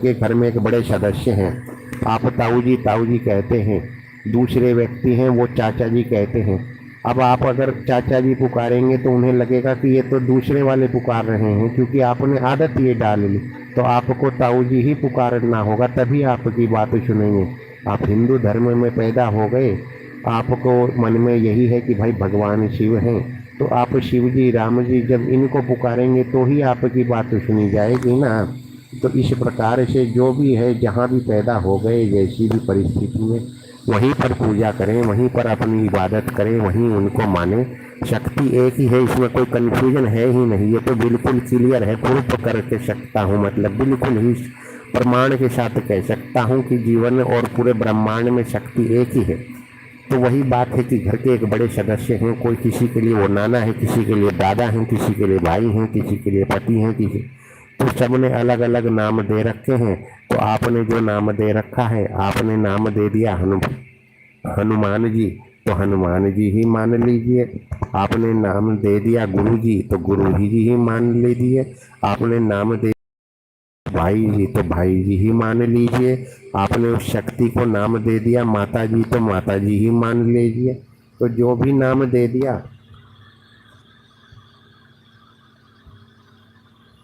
के घर में एक बड़े सदस्य हैं, आप ताऊ जी कहते हैं। दूसरे व्यक्ति हैं वो चाचा जी कहते हैं। अब आप अगर चाचा जी पुकारेंगे तो उन्हें लगेगा कि ये तो दूसरे वाले पुकार रहे हैं, क्योंकि आपने आदत ये डाल ली। तो आपको ताऊ जी ही पुकारना होगा, तभी आपकी बात सुनेंगे। आप हिंदू धर्म में पैदा हो गए, आपको मन में यही है कि भाई भगवान शिव हैं, तो आप शिव जी राम जी जब इनको पुकारेंगे तो ही आपकी बात सुनी जाएगी ना। तो इस प्रकार से जो भी है, जहाँ भी पैदा हो गए, जैसी भी परिस्थिति में, वहीं पर पूजा करें, वहीं पर अपनी इबादत करें, वहीं उनको माने। शक्ति एक ही है, इसमें कोई कन्फ्यूजन है ही नहीं। ये तो बिल्कुल क्लियर है, प्रूफ करके सकता हूँ, मतलब बिल्कुल ही प्रमाण के साथ कह सकता हूँ कि जीवन और पूरे ब्रह्मांड में शक्ति एक ही है। तो वही बात है कि घर के एक बड़े सदस्य हैं, कोई किसी के लिए वो नाना है, किसी के लिए दादा हैं, किसी के लिए भाई हैं, किसी के लिए पति हैं, किसी, तो सबने अलग अलग नाम दे रखे हैं। तो आपने जो नाम दे रखा है, आपने नाम दे दिया हनुमान जी, तो हनुमान जी ही मान लीजिए। आपने नाम दे दिया गुरु जी, तो गुरु जी ही मान लीजिए। आपने नाम दे भाई जी, तो भाई जी ही मान लीजिए। आपने उस शक्ति को नाम दे दिया माता जी, तो माता जी ही मान लीजिए। तो जो भी नाम दे दिया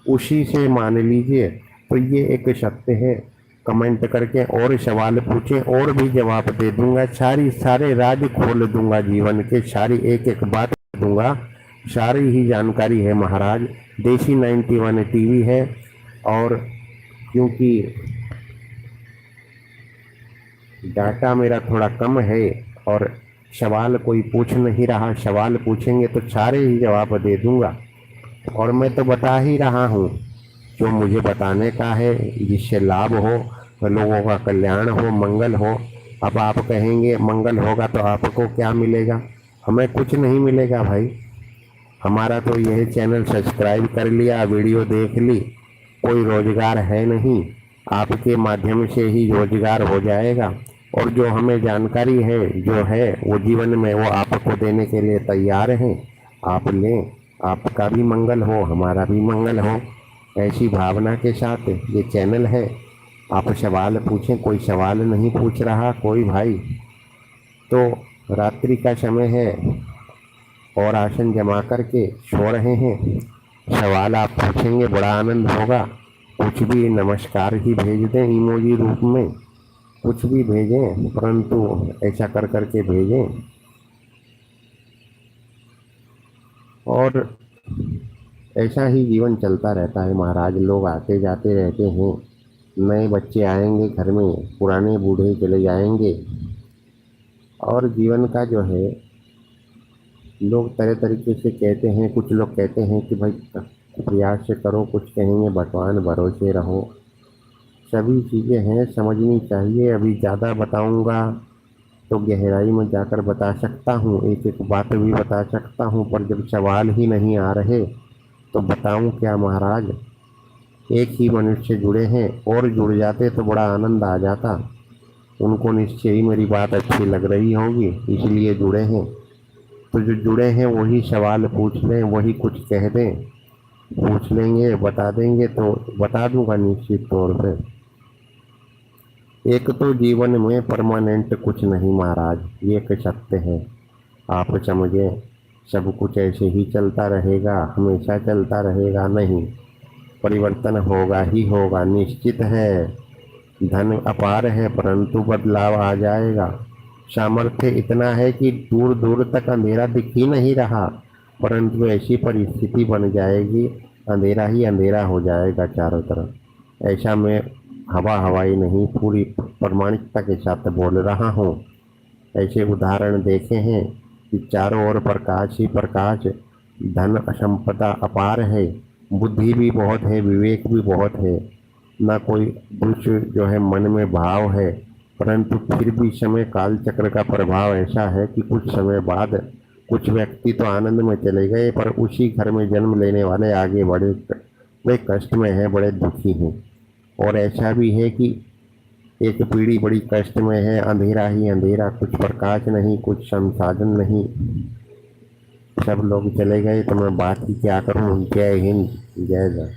उसी से मान लीजिए। तो ये एक सत्य है। कमेंट करके और सवाल पूछें, और भी जवाब दे दूंगा। सारे राज खोल दूंगा जीवन के, सारी एक एक बात दूंगा। सारी ही जानकारी है महाराज। देसी 91 टीवी है। और क्योंकि डाटा मेरा थोड़ा कम है और सवाल कोई पूछ नहीं रहा, सवाल पूछेंगे तो सारे ही जवाब दे दूंगा। और मैं तो बता ही रहा हूँ जो मुझे बताने का है, जिससे लाभ हो, लोगों का कल्याण हो, मंगल हो। अब आप कहेंगे मंगल होगा तो आपको क्या मिलेगा? हमें कुछ नहीं मिलेगा भाई। हमारा तो यह चैनल सब्सक्राइब कर लिया, वीडियो देख ली, कोई रोजगार है नहीं। आपके माध्यम से ही रोजगार हो जाएगा। और जो हमें जानकारी है, जो है वो जीवन में, वो आपको देने के लिए तैयार हैं। आप लें, आपका भी मंगल हो, हमारा भी मंगल हो। ऐसी भावना के साथ ये चैनल है। आप सवाल पूछें, कोई सवाल नहीं पूछ रहा कोई भाई। तो रात्रि का समय है और आसन जमा करके सो रहे हैं। सवाल आप पूछेंगे, बड़ा आनंद होगा। कुछ भी नमस्कार ही भेज दें इमोजी रूप में, कुछ भी भेजें, परंतु ऐसा कर करके भेजें। और ऐसा ही जीवन चलता रहता है महाराज। लोग आते जाते रहते हैं, नए बच्चे आएंगे घर में, पुराने बूढ़े चले जाएंगे। और जीवन का जो है, लोग तरह तरीके से कहते हैं। कुछ लोग कहते हैं कि भाई प्रयास से करो, कुछ कहेंगे भगवान भरोसे रहो। सभी चीज़ें हैं, समझनी चाहिए। अभी ज़्यादा बताऊंगा तो गहराई में जाकर बता सकता हूँ, एक एक बात भी बता सकता हूँ, पर जब सवाल ही नहीं आ रहे तो बताऊं क्या महाराज। एक ही मनुष्य जुड़े हैं, और जुड़ जाते तो बड़ा आनंद आ जाता। उनको निश्चय ही मेरी बात अच्छी लग रही होगी, इसलिए जुड़े हैं। तो जो जुड़े हैं वही सवाल पूछ लें, वही कुछ कह दें। पूछ लेंगे, बता देंगे तो बता दूंगा निश्चित तौर पे। एक तो जीवन में परमानेंट कुछ नहीं महाराज, ये एक सत्य है। आप समझें, सब कुछ ऐसे ही चलता रहेगा, हमेशा चलता रहेगा नहीं। परिवर्तन होगा ही होगा, निश्चित है। धन अपार है परंतु बदलाव आ जाएगा। सामर्थ्य इतना है कि दूर दूर तक अंधेरा दिख ही नहीं रहा, परंतु ऐसी परिस्थिति बन जाएगी, अंधेरा ही अंधेरा हो जाएगा चारों तरफ। ऐसा मैं हवा हवाई नहीं, पूरी प्रामाणिकता के साथ बोल रहा हूँ। ऐसे उदाहरण देखे हैं कि चारों ओर प्रकाश ही प्रकाश, धन संपदा अपार है, बुद्धि भी बहुत है, विवेक भी बहुत है, ना कोई कुछ जो है मन में भाव है। परंतु फिर भी समय काल चक्र का प्रभाव ऐसा है कि कुछ समय बाद कुछ व्यक्ति तो आनंद में चले गए, पर उसी घर में जन्म लेने वाले आगे बड़े बड़े कष्ट में हैं, बड़े दुखी हैं। और ऐसा भी है कि एक पीढ़ी बड़ी कष्ट में है, अंधेरा ही अंधेरा, कुछ प्रकाश नहीं, कुछ संसाधन नहीं। सब लोग चले गए तो मैं बात ही क्या करूं। जय हिंद, जय जय।